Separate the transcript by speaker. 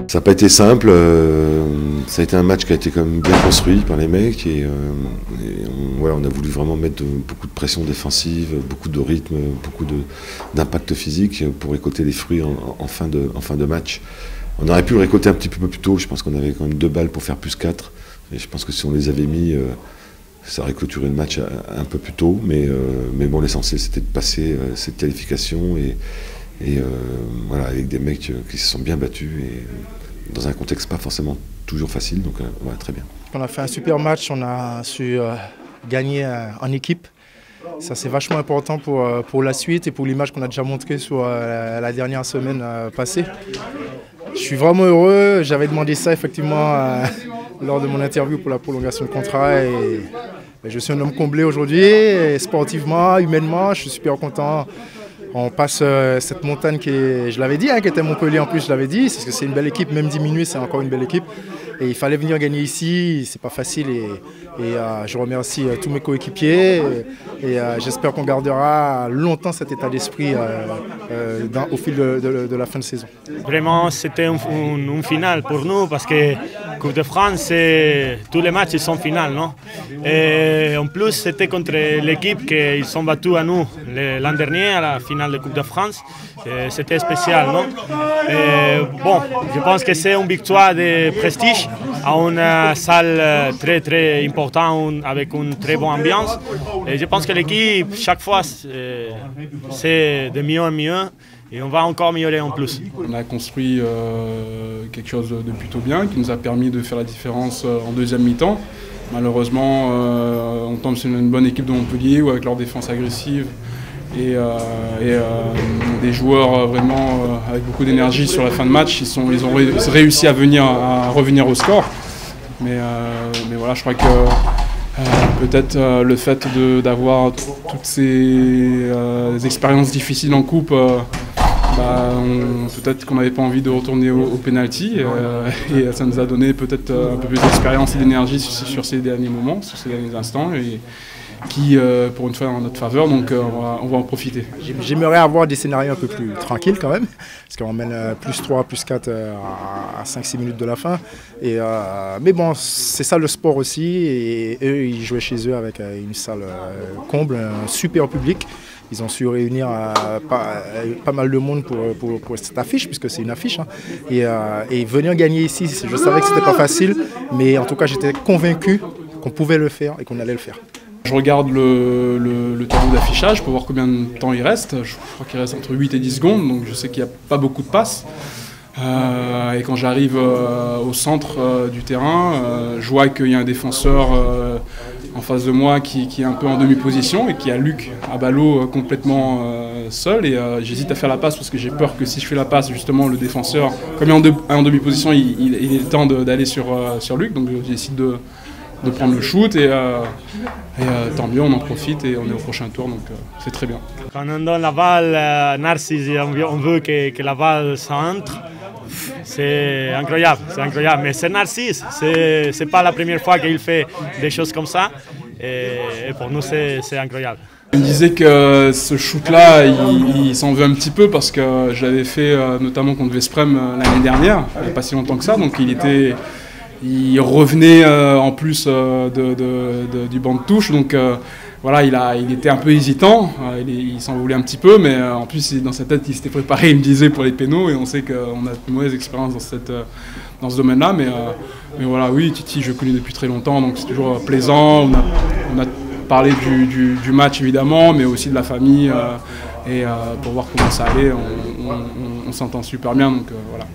Speaker 1: Ça n'a pas été simple, ça a été un match qui a été quand même bien construit par les mecs on a voulu vraiment mettre beaucoup de pression défensive, beaucoup de rythme, beaucoup d'impact physique pour récolter les fruits en fin de match. On aurait pu le récolter un petit peu plus tôt, je pense qu'on avait quand même 2 balles pour faire plus 4 et je pense que si on les avait mis, ça aurait clôturé le match un peu plus tôt, mais bon, l'essentiel c'était de passer cette qualification voilà, avec des mecs qui se sont bien battus et dans un contexte pas forcément toujours facile, donc ouais, très bien.
Speaker 2: On a fait un super match, on a su gagner en équipe. Ça c'est vachement important pour la suite et pour l'image qu'on a déjà montrée sur la dernière semaine passée. Je suis vraiment heureux, j'avais demandé ça effectivement lors de mon interview pour la prolongation de contrat et je suis un homme comblé aujourd'hui, sportivement, humainement, je suis super content. On passe cette montagne qui est, je l'avais dit, qui était Montpellier en plus, je l'avais dit, parce que c'est une belle équipe, même diminuée, c'est encore une belle équipe. Et il fallait venir gagner ici, c'est pas facile et je remercie tous mes coéquipiers et j'espère qu'on gardera longtemps cet état d'esprit au fil de la fin de saison.
Speaker 3: Vraiment, c'était une finale pour nous parce que Coupe de France, tous les matchs ils sont finales, non? Et en plus, c'était contre l'équipe qu'ils sont battus à nous l'an dernier à la finale de Coupe de France. C'était spécial, non? Et bon, je pense que c'est une victoire de prestige à une salle très très importante avec une très bonne ambiance. Et je pense que l'équipe, chaque fois, c'est de mieux en mieux. Et on va encore améliorer en plus.
Speaker 4: On a construit quelque chose de plutôt bien qui nous a permis de faire la différence en deuxième mi-temps. Malheureusement, on tombe sur une bonne équipe de Montpellier avec leur défense agressive et des joueurs vraiment avec beaucoup d'énergie sur la fin de match. Ils ont réussi à revenir au score. Mais voilà, je crois que peut-être le fait d'avoir toutes ces expériences difficiles en coupe, peut-être qu'on n'avait pas envie de retourner au penalty et ça nous a donné peut-être un peu plus d'expérience et d'énergie sur ces derniers moments, sur ces derniers instants et qui pour une fois en notre faveur, donc on va en profiter.
Speaker 2: J'aimerais avoir des scénarios un peu plus tranquilles quand même, parce qu'on mène plus 3, plus 4 à 5-6 minutes de la fin. Mais bon, c'est ça le sport aussi, et eux ils jouaient chez eux avec une salle comble, un super public. Ils ont su réunir pas mal de monde pour cette affiche, puisque c'est une affiche. Et venir gagner ici, je savais que c'était pas facile, mais en tout cas j'étais convaincu qu'on pouvait le faire et qu'on allait le faire.
Speaker 4: Je regarde le tableau d'affichage pour voir combien de temps il reste. Je crois qu'il reste entre 8 et 10 secondes, donc je sais qu'il n'y a pas beaucoup de passes. Et quand j'arrive au centre du terrain, je vois qu'il y a un défenseur en face de moi qui est un peu en demi-position et qui a Luc à ballot complètement seul. Et j'hésite à faire la passe parce que j'ai peur que si je fais la passe, justement, le défenseur, comme il est en demi-position, il est temps d'aller sur Luc. Donc je décide de prendre le shoot et tant mieux, on en profite et on est au prochain tour, donc c'est très bien.
Speaker 3: Quand on donne la balle, Narcisse, on veut que la balle s'entre. C'est incroyable, mais c'est Narcisse, c'est pas la première fois qu'il fait des choses comme ça et pour nous c'est incroyable.
Speaker 4: Il me disait que ce shoot-là, il s'en veut un petit peu parce que je l'avais fait notamment contre Vesprem l'année dernière, il n'y a pas si longtemps que ça, donc il revenait en plus du banc de touche, donc voilà, il était un peu hésitant, il s'en voulait un petit peu, mais en plus dans sa tête il s'était préparé, il me disait, pour les pénaux, et on sait qu'on a de mauvaises expériences dans ce domaine-là, mais voilà, oui, Titi je le connais depuis très longtemps, donc c'est toujours plaisant, on a parlé du match évidemment, mais aussi de la famille, et pour voir comment ça allait, on s'entend super bien, donc voilà.